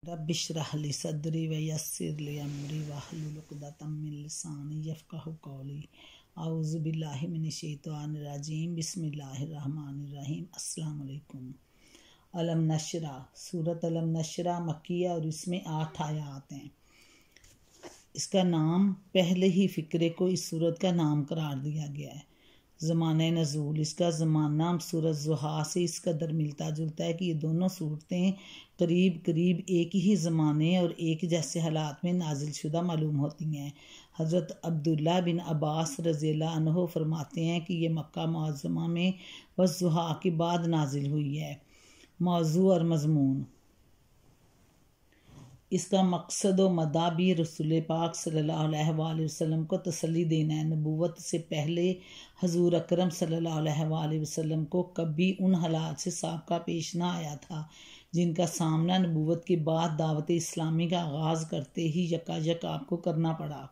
रब्बिश्रह ली सदरी व यस्सिर ली अमरी वहलुल उक़दतम मिन लिसानी यफ़क़हू क़ौली। औज़ु बिल्लाहि मिनश शैतानिर रजीम। बिस्मिल्लाहिर रहमानिर रहीम। अस्सलामु अलैकुम। अलम नशरा, सूरत अलम नशरा मक्की है और इसमें 8 आयात हैं। इसका नाम पहले ही फ़िक्रे को इस सूरत का नाम करार दिया गया है। ज़माने नज़ूल, इसका ज़माना सूरत ज़ुहा से इस कदर मिलता जुलता है कि ये दोनों सूरतें करीब करीब एक ही ज़माने और एक जैसे हालात में नाजिल शुदा मालूम होती हैं। हज़रत अब्दुल्ला बिन अब्बास रज़ियल्लाहु अन्हु फरमाते हैं कि ये मक्का मुअज़्ज़मा में बस ज़ुहा के बाद नाजिल हुई है। मौजू और मज़मून, इसका मकसद व मदा भी रसूल पाक सल्लल्लाहु अलैहि वसल्लम को तसल्ली देना है। नबूवत से पहले हजूर अकरम सल्लल्लाहु अलैहि वसल्लम को कभी उन हालात से साबका पेश ना आया था जिनका सामना नबूवत के बाद दावत इस्लामी का आगाज़ करते ही यकायक आपको करना पड़ा।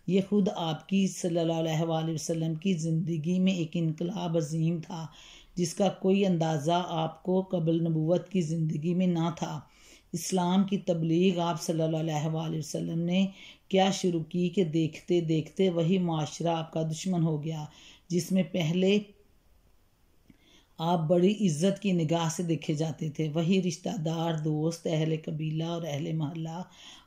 ये खुद आपकी सल्लल्लाहु अलैहि वसल्लम की ज़िंदगी में एक इनकलाब अजीम था जिसका कोई अंदाज़ा आपको कबल नबूवत की ज़िंदगी में ना था। इस्लाम की तबलीग आप सल्लल्लाहु अलैहि वसल्लम ने क्या शुरू की कि देखते देखते वही माशरा आपका दुश्मन हो गया जिसमें पहले आप बड़ी इज्जत की निगाह से देखे जाते थे। वही रिश्तेदार, दोस्त, अहले कबीला और अहले महल्ला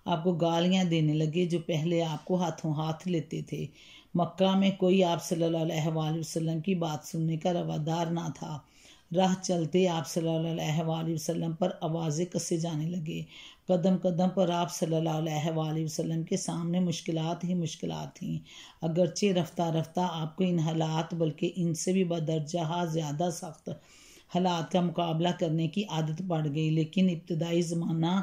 आपको गालियां देने लगे जो पहले आपको हाथों हाथ लेते थे। मक्का में कोई आप सल्लल्लाहु अलैहि वसल्लम की बात सुनने का रवादार ना था। राह चलते आप सल्लल्लाहु अलैहि वसल्लम पर आवाज़ें कसे जाने लगे। कदम कदम पर आप सल्लल्लाहु अलैहि वसल्लम के सामने मुश्किलात ही मुश्किलात थीं। अगरचे रफ्ता रफ्ता आपको इन हालात बल्कि इनसे भी बदरजा ज़्यादा सख्त हालात का मुकाबला करने की आदत पड़ गई, लेकिन इब्तदाई ज़माना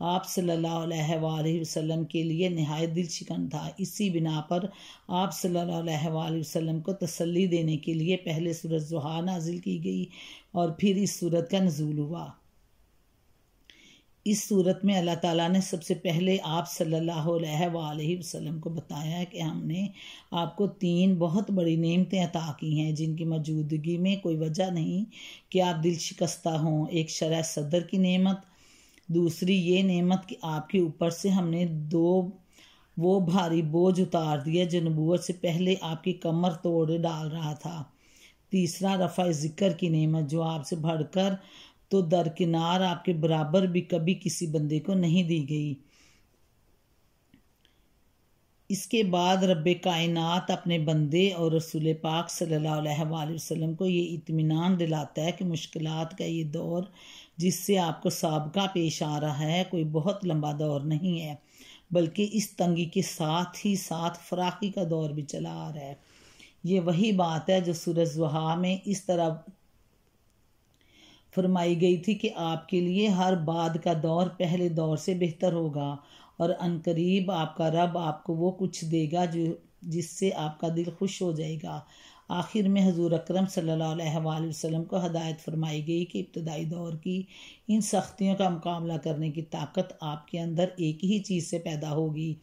आप सल्लल्लाहु अलैहि वसल्लम के लिए नहायत दिल शिकन था। इसी बिना पर आप सल्लल्लाहु अलैहि वसल्लम को तसल्ली देने के लिए पहले सूरत ज़ुहा नाजिल की गई और फिर इस सूरत का नज़ूल हुआ। इस सूरत में अल्लाह ताला ने सबसे पहले आप सल्लल्लाहु अलैहि वसल्लम को बताया है कि हमने आपको 3 बहुत बड़ी नेमतें अता की हैं जिनकी मौजूदगी में कोई वजह नहीं कि आप दिल शिकस्ता हों। एक शरह सदर की नेमत, दूसरी ये नेमत कि आपके ऊपर से हमने 2 वो भारी बोझ उतार दिया जो नबूवत से पहले आपकी कमर तोड़ डाल रहा था। तीसरा रफ़ा ज़िक्र की नेमत जो आपसे बढ़कर तो दरकिनार आपके बराबर भी कभी किसी बंदे को नहीं दी गई। इसके बाद रब्बे कायनात अपने बंदे और रसूल पाक सल्लल्लाहु अलैहि वसल्लम को ये इत्मीनान दिलाता है कि मुश्किलात का ये दौर जिससे आपको साबका पेश आ रहा है कोई बहुत लंबा दौर नहीं है, बल्कि इस तंगी के साथ ही साथ फराखी का दौर भी चला आ रहा है। ये वही बात है जो सूरत ज़ुहा में इस तरह फरमाई गई थी कि आपके लिए हर बाद का दौर पहले दौर से बेहतर होगा और अनकरीब आपका रब आपको वो कुछ देगा जो जिससे आपका दिल खुश हो जाएगा। आखिर में हजूर अकरम सल्लल्लाहु अलैहि वसल्लम को हदायत फरमाई गई कि इब्तदाई दौर की इन सख्तियों का मुकाबला करने की ताकत आपके अंदर एक ही चीज़ से पैदा होगी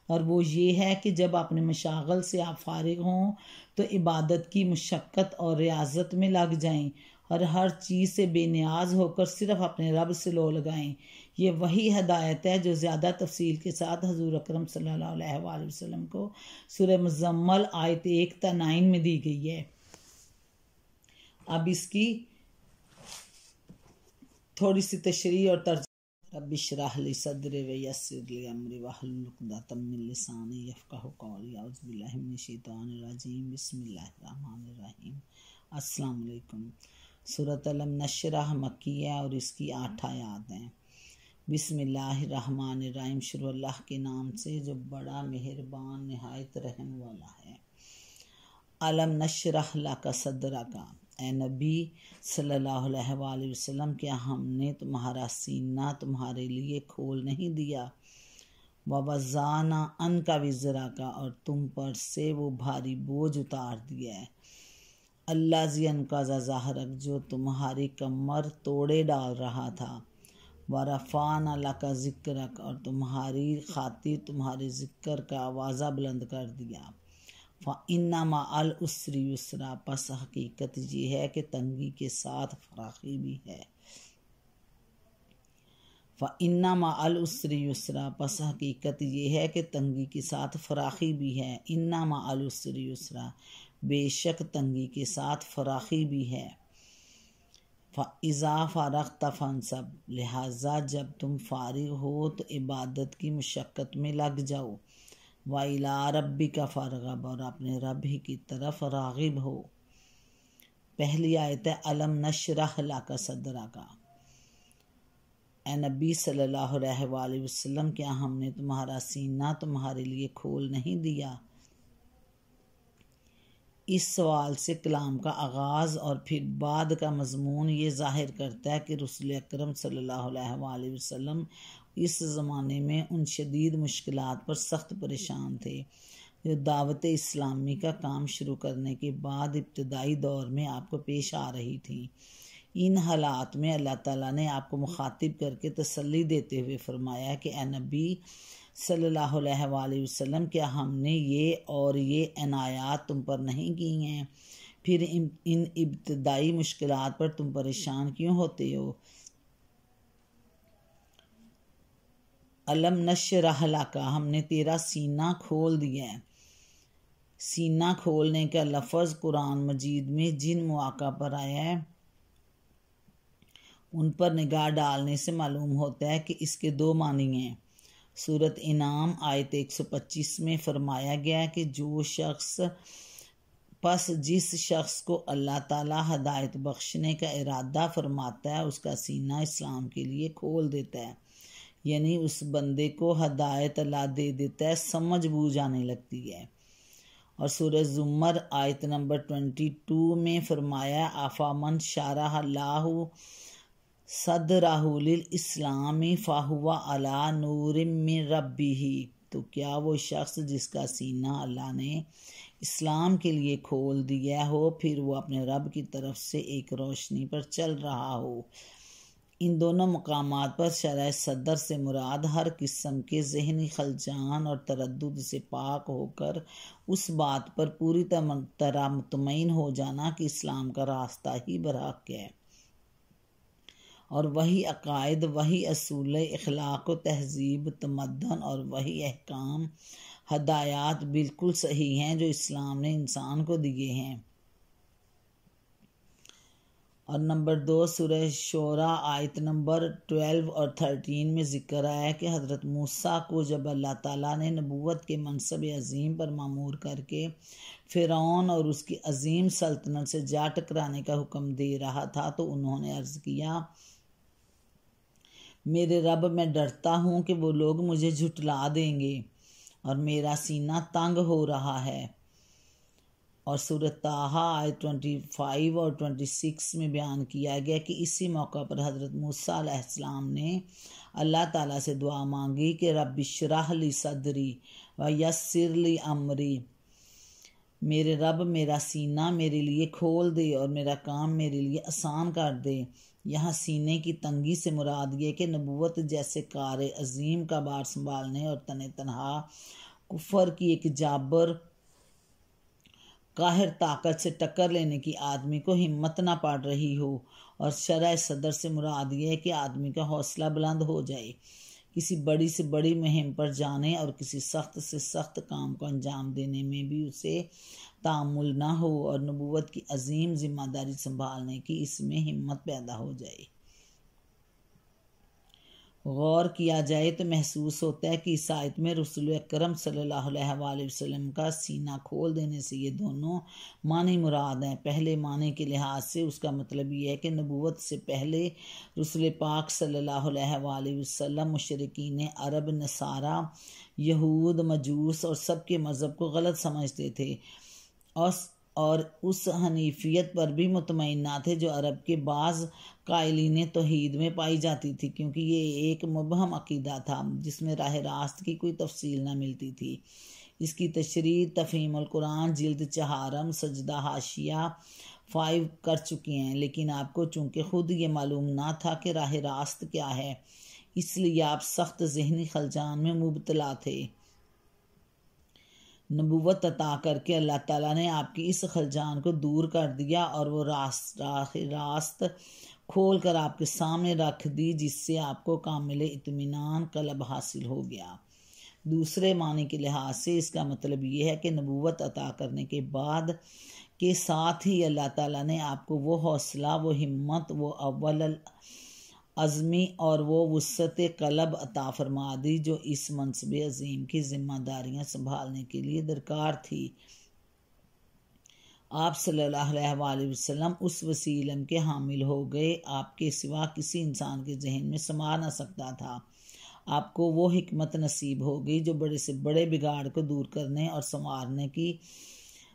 और वो ये है कि जब अपने मशागल से आप फारिग हों तो इबादत की मुशक्क़त और रियाजत में लग जाएं और हर चीज़ से बेनियाज होकर सिर्फ अपने रब से लो लगाएं। ये वही हदायत है जो ज़्यादा तफसील के साथ हजूर अकरम सल्लल्लाहु अलैहि वसल्लम को सूरह मुज़म्मल आयत 1 ta 9 में दी गई है। अब इसकी थोड़ी सी तशरीह और तर्जुमा। रब्बिश्रह ली सदरी व यस्सिर ली अमरी वहलुल उक़दतम मिन लिसानी यफ़क़हू क़ौली। औज़ु बिल्लाहि मिनश शैतानिर रजीम। बिस्मिल्लाहिर रहमानिर रहीम। अस्सलामु अलैकुम। सूरत अलम नशरह मक्की है और इसकी 8 आयात हैं। बिस्मिल्लाहिर्रहमानिर्रहीम। शुरू अल्लाह के नाम से जो बड़ा मेहरबान नहायत रहम वाला है। अलम नशरह लका सदरका, ए नबी सल्लल्लाहु अलैहि वसल्लम क्या हमने तुम्हारा सीना तुम्हारे लिए खोल नहीं दिया। ववज़ाना अनका विज़रा का, और तुम पर से वो भारी बोझ उतार दिया है। अल्लाह ज़ियन का ज़ाहरक, जो तुम्हारी कमर तोड़े डाल रहा था। वरफ़ाना लका ज़िक्रक, और तुम्हारी खातिर तुम्हारे ज़िक्र का आवाज़ा बुलंद कर दिया। फ़इन्ना मअल उसरि युसरा, पस हकीकत ये है कि तंगी के साथ फराखी भी है। फ़इन्ना मअल उसरि युसरा, बस हकीकत ये है कि तंगी के साथ फराखी भी है। इन्ना मअल उसरि युसरा, बेशक तंगी के साथ फराखी भी है। फ़इज़ा फ़रग़्त फ़ंसब, लिहाजा जब तुम फारिग हो तो इबादत की मुशक्क़त में लग जाओ। व इला रब्बिका फ़रग़ब, और अपने रब ही की तरफ राग़िब हो। पहली आयत है अलम नशरह लका सदरका। ए नबी सल्लल्लाहु अलैहि वसल्लम, क्या हमने तुम्हारा सीना तुम्हारे लिए खोल नहीं दिया? इस सवाल से कलाम का आगाज़ और फिर बाद का मजमून ये ज़ाहिर करता है कि रसूल अकरम सल्लल्लाहु अलैहि वसल्लम इस ज़माने में उन शदीद मुश्किलात पर सख्त परेशान थे जो दावत इस्लामी का काम शुरू करने के बाद इब्तदाई दौर में आपको पेश आ रही थी। इन हालात में अल्लाह ताला ने आपको मुखातिब करके तसल्ली देते हुए फरमाया कि ए नबी सल्लल्लाहु अलैहि वसल्लम, क्या हमने ये और ये इनायात तुम पर नहीं की हैं? फिर इन इब्तदाई मुश्किलात पर तुम परेशान क्यों होते हो? अलम नशरह लका, हमने तेरा सीना खोल दिया है। सीना खोलने का लफ्ज़ कुरान मजीद में जिन मौक़ा पर आया है उन पर निगाह डालने से मालूम होता है कि इसके दो मानी हैं। सूरत इनाम आयत 125 में फरमाया गया कि जिस शख्स को अल्लाह ताला हदायत बख्शने का इरादा फरमाता है उसका सीना इस्लाम के लिए खोल देता है, यानी उस बंदे को हदायत अल्लाह दे देता है, समझ बूझ आने लगती है। और सूरह ज़ुमर आयत नंबर 22 में फरमाया आफ़ामन शारह अल्लाहु सदरहु लिल इस्लामी फ़हुवा अला नूरिम मिन रब्बिही, तो क्या वो शख्स जिसका सीना अल्लाह ने इस्लाम के लिए खोल दिया हो फिर वो अपने रब की तरफ से एक रोशनी पर चल रहा हो। इन दोनों मकामात पर शरह सदर से मुराद हर किस्म के ज़हनी खलजान और तरद्दुद से पाक होकर उस बात पर पूरी तरह मुतमईन हो जाना कि इस्लाम का रास्ता ही बरहक है और वही अकायद, वही असूल इखलाक व तहजीब तमद्दन और वही अहकाम हदायत बिल्कुल सही हैं जो इस्लाम ने इंसान को दिए हैं। और नंबर 2 सूरह शोरा आयत नंबर 12 और 13 में ज़िक्र आया कि हज़रत मूसा को जब अल्लाह ताला ने नबूवत के मनसब अज़ीम पर मामूर करके फ़िरौन और उसकी अज़ीम सल्तनत से जा टकराने का हुक्म दे रहा था तो उन्होंने अर्ज़ किया, मेरे रब, मैं डरता हूँ कि वो लोग मुझे झुटला देंगे और मेरा सीना तंग हो रहा है। और सूरत ताहा आयत 25 और 26 में बयान किया गया कि इसी मौका पर हज़रत मूसा अलैहिस्सलाम ने अल्लाह ताला से दुआ मांगी कि रब्बि इश्रह ली सदरी व यस्सिर ली अमरी, मेरे रब मेरा सीना मेरे लिए खोल दे और मेरा काम मेरे लिए आसान कर दे। यहाँ सीने की तंगी से मुराद ये कि नबूवत जैसे कार अजीम का बार संभालने और तने तनहा कुफर की एक जाबर काहिर ताकत से टक्कर लेने की आदमी को हिम्मत ना पड़ रही हो। और शरह सदर से मुराद ये है कि आदमी का हौसला बुलंद हो जाए, किसी बड़ी से बड़ी मुहिम पर जाने और किसी सख्त से सख्त काम को अंजाम देने में भी उसे तामुल ना हो और नबूवत की अजीम जिम्मेदारी संभालने की इसमें हिम्मत पैदा हो जाए। गौर किया जाए तो महसूस होता है कि इस आयत में रसूल अकरम सल्लल्लाहु अलैहि वसल्लम का सीना खोल देने से ये दोनों मानी मुराद हैं। पहले माने के लिहाज से उसका मतलब ये है कि नबूवत से पहले रसूल पाक सल्लल्लाहु अलैहि वसल्लम मुशरिकीन अरब, नसारा, यहूद, मजूस और सबके मज़हब को गलत समझते थे और उस हनीफियत पर भी मुतमईन ना थे जो अरब के बाज़ कायलीन तौहीद में पाई जाती थी, क्योंकि ये एक मुबहम अकीदा था जिसमें राह रास्त की कोई तफसील ना मिलती थी। इसकी तशरीह तफ़हीमुल कुरान जिल्द 4 सजदा हाशिया 5 कर चुके हैं, लेकिन आपको चूँकि ख़ुद ये मालूम ना था कि राह रास्त क्या है, इसलिए आप सख्त ज़हनी खलजान में मुबतला थे। नबूवत अता करके अल्लाह ताला ने आपकी इस खलजान को दूर कर दिया और वो रास्त खोल कर आपके सामने रख दी, जिससे आपको कामिल इत्मीनान कल्ब हासिल हो गया। दूसरे मानी के लिहाज से इसका मतलब ये है कि नबूवत अता करने के बाद के साथ ही अल्लाह ताला ने आपको वो हौसला, वो हिम्मत, वो अव्वल अज़मी और वो वुस्अत कल्ब अता फरमा दी जो इस मनसब अजीम की जिम्मेदारियां संभालने के लिए दरकार थी। आप सल्लल्लाहु अलैहि वसल्लम उस वसी इल्म के हामिल हो गए, आपके सिवा किसी इंसान के जहन में समा न सकता था। आपको वो हिकमत नसीब हो गई जो बड़े से बड़े बिगाड़ को दूर करने और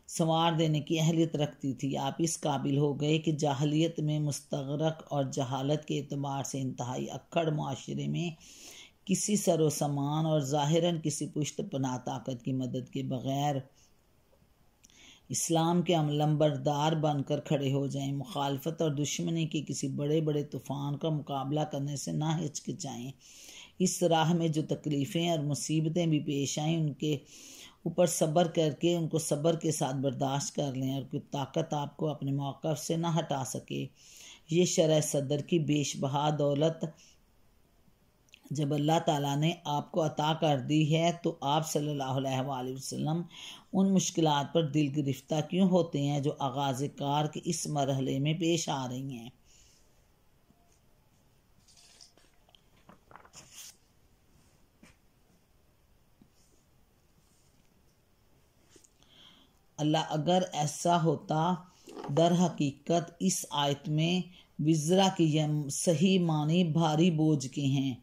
संवार देने की अहलियत रखती थी। आप इस काबिल हो गए कि जाहलियत में मुस्तगरक और जहालत के एतबार से इंतहाई अक्कड़ मुआशरे में किसी सरो समान और ज़ाहिरन किसी पुश्त पनाह ताकत की मदद के बग़ैर इस्लाम के लंबरदार बनकर खड़े हो जाएं। मुखालफत और दुश्मनी के किसी बड़े बड़े तूफ़ान का मुकाबला करने से ना हिचकिचाएं। इस राह में जो तकलीफ़ें और मुसीबतें भी पेश आएँ उनके ऊपर सब्र करके उनको सब्र के साथ बर्दाश्त कर लें और कोई ताकत आपको अपने मौक़िफ़ से ना हटा सके। ये शरह सदर की बेशबहा दौलत जब अल्लाह ताला ने आपको अता कर दी है तो आप सल्लल्लाहु अलैहि वसल्लम उन मुश्किलात पर दिल गिरफ्ता क्यों होते हैं जो आगाज़ कार के इस मरहले में पेश आ रही हैं। अल्लाह अगर ऐसा होता, दर हकीकत इस आयत में विज़रा की सही मानी भारी बोझ के हैं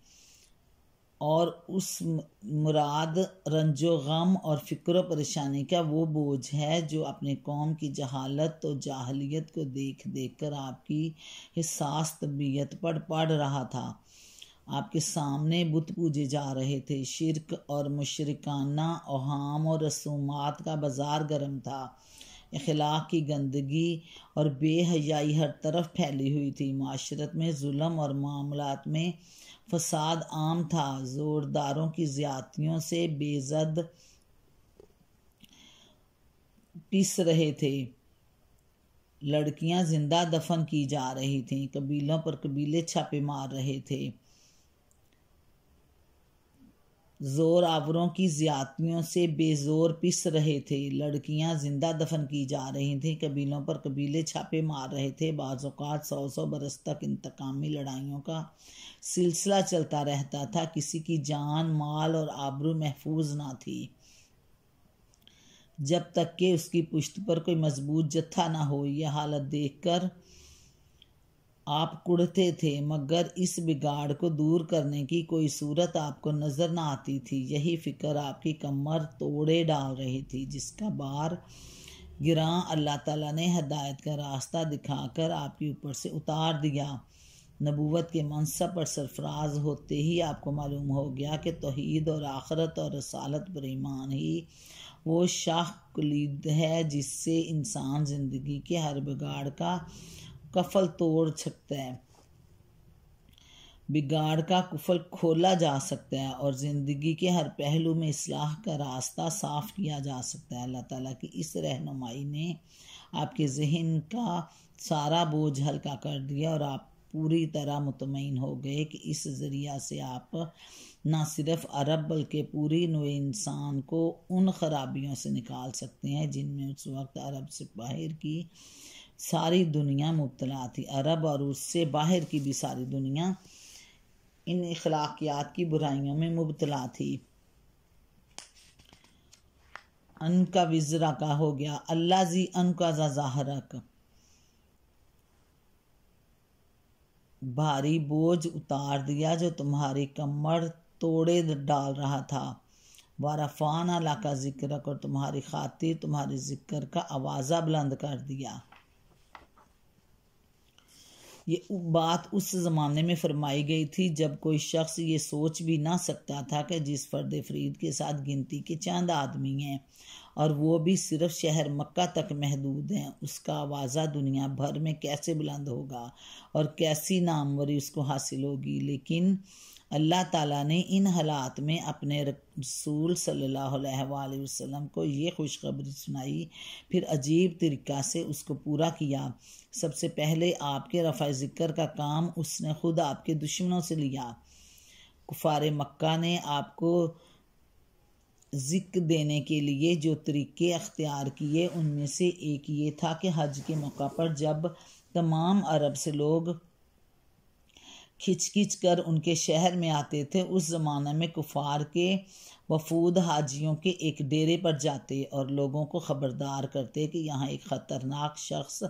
और उस मुराद रंजो गम और फ़िक्र परेशानी का वो बोझ है जो अपने कौम की जहालत और जाहलियत को देख देख कर आपकी हिस्सास तबीयत पर पड़ रहा था। आपके सामने बुत पूजे जा रहे थे। शिरक और मुशरिकाना औहाम और रसूमात का बाजार गर्म था। अखलाक की गंदगी और बेहयाई हर तरफ फैली हुई थी। माशरत में जुल्म और मामलात में फसाद आम था। जोरदारों की ज़्यादतियों से बेज़द पिस रहे थे। लड़कियां जिंदा दफन की जा रही थीं। कबीलों पर कबीले छापे मार रहे थे। जोर आवरों की ज़्यादतियों से बेजोर पिस रहे थे। लड़कियां जिंदा दफन की जा रही थीं। कबीलों पर कबीले छापे मार रहे थे। बाज़ औक़ात 100 बरस तक इंतकामी लड़ाइयों का सिलसिला चलता रहता था। किसी की जान, माल और आबरू महफूज ना थी जब तक कि उसकी पुश्त पर कोई मजबूत जत्था ना हो। यह हालत देखकर आप कुढ़ते थे, मगर इस बिगाड़ को दूर करने की कोई सूरत आपको नज़र न आती थी। यही फ़िक्र आपकी कमर तोड़े डाल रही थी, जिसका बार गिरां अल्लाह ताला ने हिदायत का रास्ता दिखाकर आपके ऊपर से उतार दिया। नबूवत के मनसब पर सरफराज होते ही आपको मालूम हो गया कि तौहीद और आखरत और रसालत पर ईमान ही वो शाह कुलीद है जिससे इंसान ज़िंदगी के हर बिगाड़ का कफल तोड़ सकता है, बिगाड़ का कुफल खोला जा सकता है और ज़िंदगी के हर पहलू में इस्लाह का रास्ता साफ़ किया जा सकता है। अल्लाह ताला की इस रहनुमाई ने आपके जहन का सारा बोझ हल्का कर दिया और आप पूरी तरह मुतमईन हो गए कि इस ज़रिया से आप न सिर्फ अरब बल्कि पूरी नौए इंसान को उन खराबियों से निकाल सकते हैं जिनमें उस वक्त अरब से बाहर की सारी दुनिया मुब्तला थी। अरब और उससे बाहर की भी सारी दुनिया इन इखलाकियात की बुराइयों में मुब्तला थी। अन का विज़रा का हो गया। अल्लाह जी अन का ज़ाहरक, भारी बोझ उतार दिया जो तुम्हारी कमर तोड़े डाल रहा था। वारफ़ाना ला का ज़िक्र और तुम्हारी खातिर तुम्हारे ज़िक्र का आवाज़ा बुलंद कर दिया। ये बात उस ज़माने में फरमाई गई थी जब कोई शख्स ये सोच भी ना सकता था कि जिस फ़र्द फरीद के साथ गिनती के चंद आदमी हैं और वो भी सिर्फ शहर मक्का तक महदूद हैं, उसका आवाज़ा दुनिया भर में कैसे बुलंद होगा और कैसी नामवरी उसको हासिल होगी। लेकिन अल्लाह ताला ने इन हालात में अपने रसूल सल्लल्लाहु अलैहि वसल्लम को ये खुशखबरी सुनाई, फिर अजीब तरीक़ा से उसको पूरा किया। सबसे पहले आपके रफ़ा ज़िक्र का काम उसने खुद आपके दुश्मनों से लिया। कुफार मक्का ने आपको ज़िक्र देने के लिए जो तरीक़े अख्तियार किए उनमें से एक ये था कि हज के मौका पर जब तमाम अरब से लोग खिंच कर उनके शहर में आते थे, उस ज़माने में कुफार के वफूद हाजियों के एक डेरे पर जाते और लोगों को ख़बरदार करते कि यहाँ एक ख़तरनाक शख्स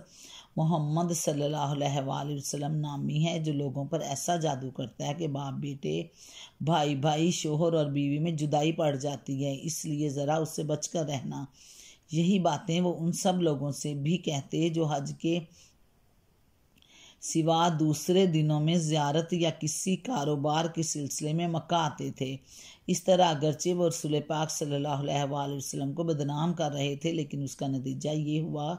मोहम्मद सल्लल्लाहु अलैहि वसल्लम नामी है, जो लोगों पर ऐसा जादू करता है कि बाप बेटे, भाई भाई, शोहर और बीवी में जुदाई पड़ जाती है, इसलिए ज़रा उससे बचकर रहना। यही बातें वो उन सब लोगों से भी कहते जो हज के सिवा दूसरे दिनों में ज़ियारत या किसी कारोबार के सिलसिले में मक्का आते थे। इस तरह अगरचे वो रसूल पाक सल्लल्लाहु अलैहि वसल्लम को बदनाम कर रहे थे, लेकिन उसका नतीजा ये हुआ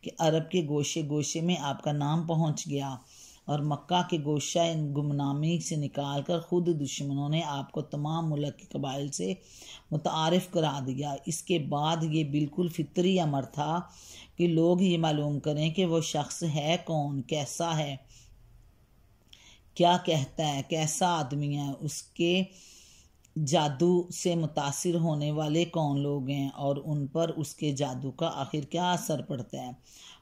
कि अरब के गोशे गोशे में आपका नाम पहुंच गया और मक्का के गोशा इन गुमनामी से निकाल कर खुद दुश्मनों ने आपको तमाम मुल्क के कबाइल से मुतारिफ़ करा दिया। इसके बाद ये बिल्कुल फितरी अमर था कि लोग ये मालूम करें कि वो शख्स है कौन, कैसा है, क्या कहता है, कैसा आदमी है, उसके जादू से मुतासिर होने वाले कौन लोग हैं और उन पर उसके जादू का आखिर क्या असर पड़ता है।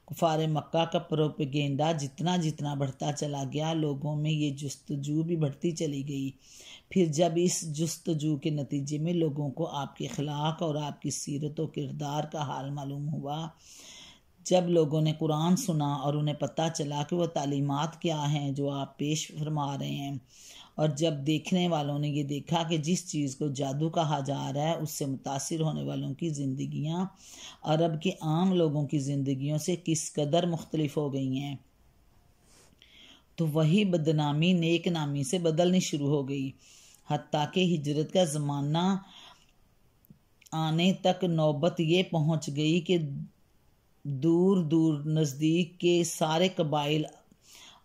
कुफार मक्का का प्रोपेगेंडा जितना जितना बढ़ता चला गया, लोगों में ये जुस्तजू भी बढ़ती चली गई। फिर जब इस जुस्तजू के नतीजे में लोगों को आपके अखलाक और आपकी सीरत व किरदार का हाल मालूम हुआ, जब लोगों ने कुरान सुना और उन्हें पता चला कि वह तालीमात क्या हैं जो आप पेश फरमा रहे हैं, और जब देखने वालों ने ये देखा कि जिस चीज़ को जादू कहा जा रहा है उससे मुतासिर होने वालों की ज़िंदगियां अरब के आम लोगों की ज़िंदगियों से किस कदर मुख्तलिफ हो गई हैं, तो वही बदनामी नेक नामी से बदलनी शुरू हो गई। हत्ता कि हिजरत का ज़माना आने तक नौबत ये पहुँच गई कि दूर दूर नज़दीक के सारे कबाइल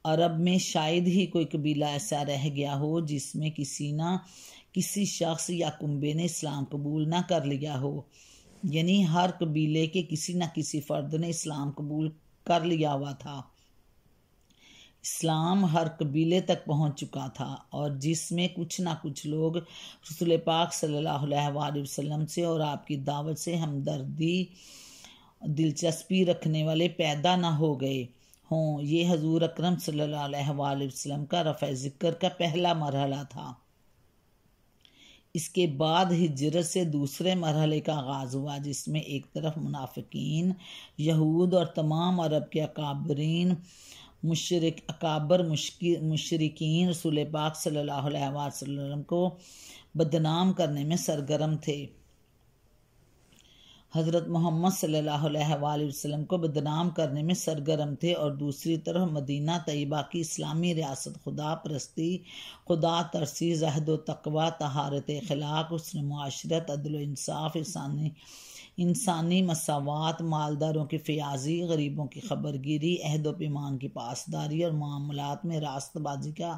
अरब में शायद ही कोई कबीला ऐसा रह गया हो जिसमें किसी शख्स या कुंबे ने इस्लाम कबूल ना कर लिया हो। यानी हर कबीले के किसी न किसी फ़र्द ने इस्लाम कबूल कर लिया हुआ था। इस्लाम हर कबीले तक पहुंच चुका था और जिसमें कुछ ना कुछ लोग रसूल पाक सल्लल्लाहु अलैहि वसल्लम से और आपकी दावत से हमदर्दी दिलचस्पी रखने वाले पैदा ना हो गए हों। ये हजूर अकरम सल्लल्लाहु अलैहि वसल्लम का रफ़ा ज़िक्र का पहला मरहला था। इसके बाद हिजरत से दूसरे मरहले का आगाज़ हुआ, जिसमें एक तरफ मुनाफिकीन, यहूद और तमाम अरब के अकाबरीन मुशरिकीन रसूल पाक सल्लल्लाहु अलैहि वसल्लम को बदनाम करने में सरगर्म थे, हज़रत मोहम्मद सल्लल्लाहु अलैहि वसल्लम को बदनाम करने में सरगर्म थे, और दूसरी तरफ मदीना तैयबा की इस्लामी रियासत खुदा परस्ती, खुदा तरसी, ज़हद व तक़वा, तहारत अखलाक, हुस्न मुआशरत, अदल व इंसाफ, इंसानी मसावात, मालदारों की फ़याज़ी, गरीबों की खबरगिरी, अहद व पैमान की पासदारी और मामलात में रास्तबाजी का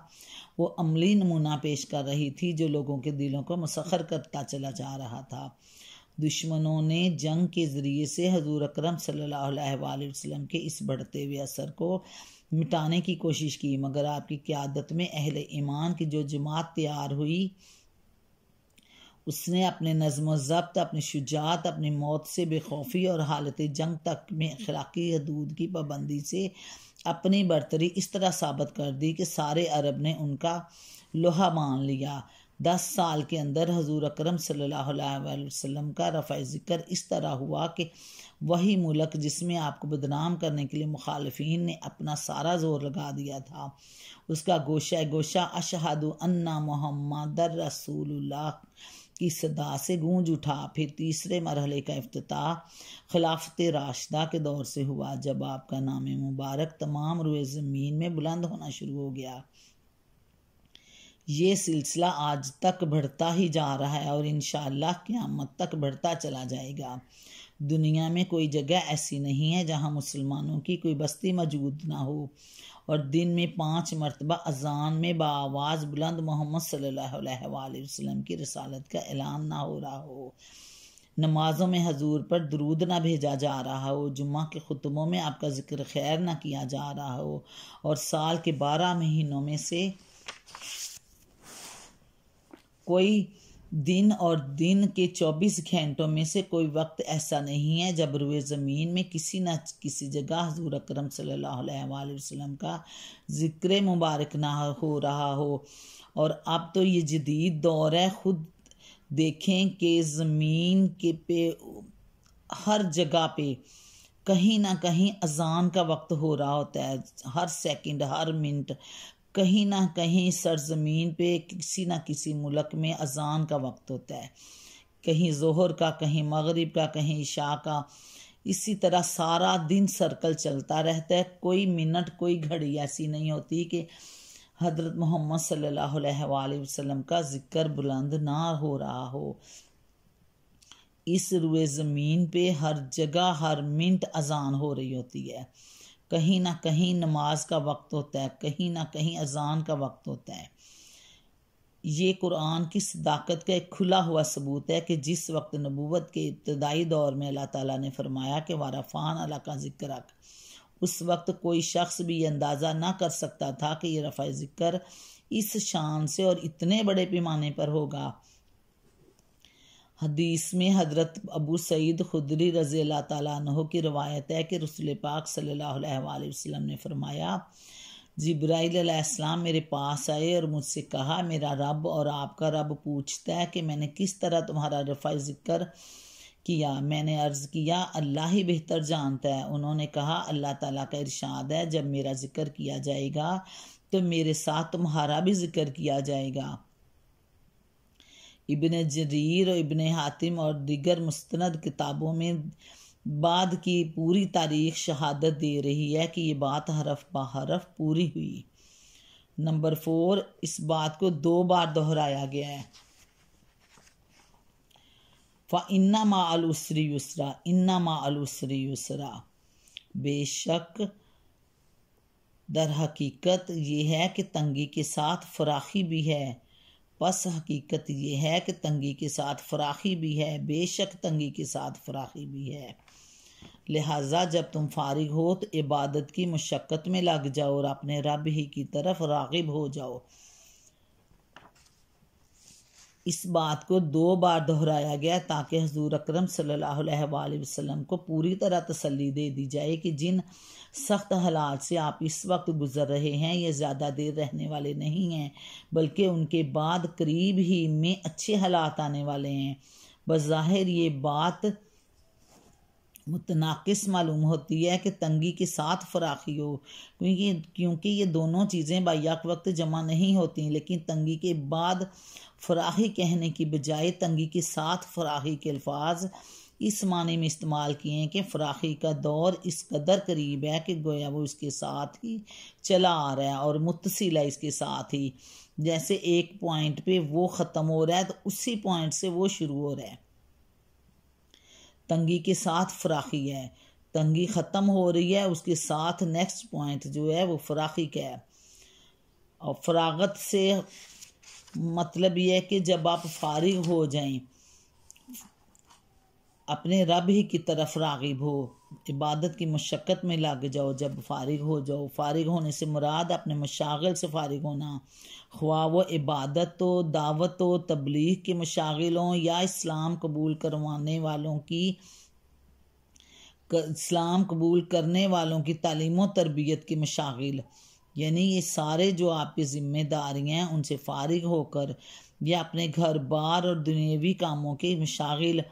वो अमली नमूना पेश कर रही थी जो लोगों के दिलों को मुसख्खर करता चला जा रहा था। दुश्मनों ने जंग के ज़रिए से हजूर अकरम सल्लल्लाहु अलैहि वसल्लम के इस बढ़ते हुए असर को मिटाने की कोशिश की, मगर आपकी क़यादत में अहले ईमान की जो जमात तैयार हुई उसने अपने नज़्म व ज़ब्त, अपनी शुजात, अपनी मौत से बेखौफी और हालत जंग तक में अखलाकी हदूद की पाबंदी से अपनी बरतरी इस तरह साबित कर दी कि सारे अरब ने उनका लोहा मान लिया। 10 साल के अंदर हजूर अकरम सल्लल्लाहु अलैहि वसल्लम का रफ़ा ज़िक्र इस तरह हुआ कि वही मुल्क जिसमें आपको बदनाम करने के लिए मुखालिफिन ने अपना सारा जोर लगा दिया था, उसका गोशा गोशा अशहदु अन्ना मुहम्मदर रसूलुल्लाह की सदा से गूंज उठा। फिर तीसरे मरहले का इफ्तिताह खिलाफत राशिदा के दौर से हुआ, जब आपका नाम मुबारक तमाम रुए ज़मीन में बुलंद होना शुरू हो गया। ये सिलसिला आज तक बढ़ता ही जा रहा है और इंशाअल्लाह क़यामत तक बढ़ता चला जाएगा। दुनिया में कोई जगह ऐसी नहीं है जहाँ मुसलमानों की कोई बस्ती मौजूद ना हो और दिन में 5 मरतबा अजान में बाआवाज़ बुलंद मोहम्मद सल्लल्लाहु अलैहि वसल्लम की रसालत का ऐलान ना हो रहा हो, नमाजों में हजूर पर दरूद ना भेजा जा रहा हो, जुम्मा के खुतबों में आपका जिक्र खैर ना किया जा रहा हो और साल के 12 महीनों में से कोई दिन और दिन के 24 घंटों में से कोई वक्त ऐसा नहीं है जब रुए ज़मीन में किसी न किसी जगह हुज़ूर अकरम सल्लल्लाहु अलैहि वसल्लम का ज़िक्र मुबारक ना हो रहा हो। और अब तो ये जदीद दौर है, खुद देखें कि ज़मीन के पे हर जगह पे कहीं ना कहीं अजान का वक्त हो रहा होता है, हर सेकंड हर मिनट कहीं ना कहीं सरजमीन पे किसी ना किसी मुल्क में अजान का वक्त होता है, कहीं जोहर का, कहीं मगरिब का, कहीं इशा का। इसी तरह सारा दिन सर्कल चलता रहता है, कोई मिनट कोई घड़ी ऐसी नहीं होती कि हज़रत मोहम्मद सल्लल्लाहु अलैहि वसल्लम का जिक्र बुलंद ना हो रहा हो। इस रुए ज़मीन पे हर जगह हर मिनट अजान हो रही होती है, कहीं ना कहीं नमाज का वक्त होता है, कहीं ना कहीं अजान का वक्त होता है। ये कुरान की सदाकत का एक खुला हुआ सबूत है कि जिस वक्त नबूवत के इब्तदाई दौर में अल्लाह ताला ने फरमाया कि वारफ़ान अल्लाह का जिक्र रख, उस वक्त कोई शख्स भी ये अंदाज़ा ना कर सकता था कि ये रफ़ा ज़िक्र इस शान से और इतने बड़े पैमाने पर होगा। हदीस में हज़रत अबू सईद खुदरी रज़ी अल्लाह ताला अन्हु की रवायत है कि रसूल पाक सल्लल्लाहु अलैहि वसल्लम ने फरमाया, जिब्राइल अलैहिस्सलाम मेरे पास आए और मुझसे कहा, मेरा रब और आपका रब पूछता है कि मैंने किस तरह तुम्हारा रफ़ा ज़िक्र किया। मैंने अर्ज़ किया, अल्लाह ही बेहतर जानता है। उन्होंने कहा, अल्लाह ताला का इरशाद है, जब मेरा जिक्र किया जाएगा तो मेरे साथ तुम्हारा भी जिक्र किया जाएगा। इब्ने जरीर और इब्ने हातिम और दीगर मुस्तनद किताबों में बाद की पूरी तारीख शहादत दे रही है कि ये बात हरफ बहरफ पूरी हुई। नंबर 4, इस बात को 2 बार दोहराया गया है। इन्ना माअल उसरी युसरा, इन्ना माअल उसरी युसरा, बेशक दर हकीकत ये है कि तंगी के साथ फराखी भी है। बस हकीकत ये है कि तंगी के साथ फराखी भी है, बेशक तंगी के साथ फराखी भी है। लिहाजा जब तुम फारिग हो तो इबादत की मुशक्क़त में लग जाओ और अपने रब ही की तरफ राग़िब हो जाओ। इस बात को 2 बार दोहराया गया ताकि हुज़ूर अकरम सल्लल्लाहु अलैहि वसल्लम को पूरी तरह तसल्ली दे दी जाए कि जिन सख्त हालात से आप इस वक्त गुज़र रहे हैं ये ज़्यादा देर रहने वाले नहीं हैं, बल्कि उनके बाद करीब ही में अच्छे हालात आने वाले हैं। बज़ाहिर ये बात मुतनाकिस मालूम होती है कि तंगी के साथ फराखी हो, क्योंकि ये दोनों चीज़ें बायक वक्त जमा नहीं होती, लेकिन तंगी के बाद फराखी कहने की बजाय तंगी के साथ फराखी के अल्फाज इस माने में इस्तेमाल किए हैं कि फराखी का दौर इस कदर करीब है कि गोया वो इसके साथ ही चला आ रहा है और मुत्तसिल है इसके साथ ही। जैसे एक पॉइंट पे वो ख़त्म हो रहा है तो उसी पॉइंट से वो शुरू हो रहा है। तंगी के साथ फराखी है, तंगी ख़त्म हो रही है, उसके साथ नेक्स्ट पॉइंट जो है वो फराखी का है। और फरागत से मतलब ये है कि जब आप फारिग हो जाएं, अपने रब ही की तरफ राग़िब हो, इबादत की मुशक्क़त में लग जाओ। जब फारिग हो जाओ, फारिग होने से मुराद अपने मशागिल से फारिग होना, ख्वाह वो इबादत हो, दावत हो, तबलीग के मशागिल हों या इस्लाम कबूल करने वालों की तालीम व तरबियत की मशागिल, यानी ये सारे जो आपकी ज़िम्मेदारियाँ हैं उनसे फारिग होकर या अपने घर बार और दुनियावी कामों के मशागिल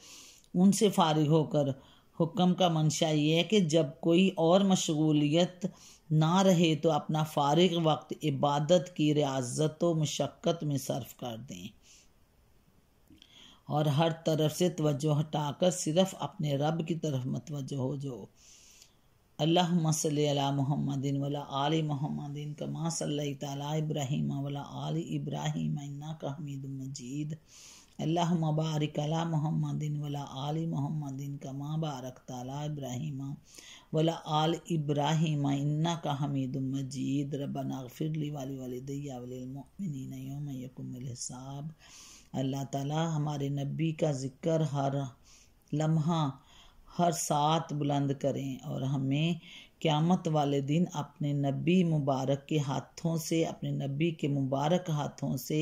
उनसे फारिग होकर, हुक्म का मंशा ये है कि जब कोई और मशगूलियत ना रहे तो अपना फारिग वक्त इबादत की रियाजत व मशक्क़त में सर्फ कर दें और हर तरफ से तवज्जो हटाकर सिर्फ अपने रब की तरफ मतवज्जो हो जाओ। अल्लाहुम्मा सल्ली अला मुहम्मदिन वला आलि मुहम्मदिन कमा सल्लैता अला इब्राहीम वला आलि इब्राहीम इन्नका हमीदुम मजीद। अल्लाहुम्मा बारिक अला मुहम्मदिन वला आलि मुहम्मदिन कमा बारकता अला इब्राहीम वला आल इब्राहीम इन्नका हमीदुम मजीद। रब्बना अग़फ़िर ली वली वालिदैया वलिल मुमिनीना यौम यक़ूमुल हिसाब। अल्लाह ताला हमारे नबी का ज़िक्र हर लम्हा हर साथ बुलंद करें और हमें क़यामत वाले दिन अपने नबी मुबारक के हाथों से, अपने नबी के मुबारक हाथों से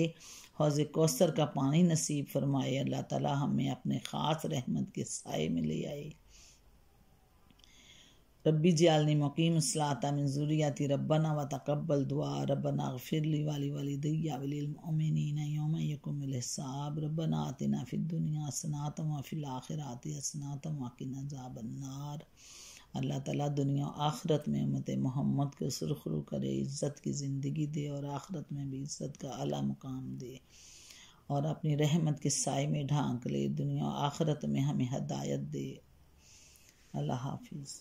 हौज़ कौसर का पानी नसीब फरमाए। अल्लाह ताला हमें अपने ख़ास रहमत के साए में ले आए। रब्बी जअलनी मुक़ीमस्सलाता मिन ज़ुर्रिय्यती रब्बना व तक़ब्बल दुआ। रब्बना अग़फ़िर ली वली वालिदैया वलिल मुमिनीना यौम यक़ूमुल हिसाब। रब्बना आतिना फ़िद दुनिया हसनतम व फ़िल आखिरति हसनतम व क़िना अज़ाबन्नार। अल्लाह ताला दुनिया और आखिरत में उम्मत मोहम्मद को सुरखरू करे, इज़्ज़त की ज़िंदगी दे और आखिरत में भी इज़्ज़त का आला मुकाम दे और अपनी रहमत के साए में ढांक ले। दुनिया और आखिरत में हमें हदायत दे। अल्लाह हाफिज़।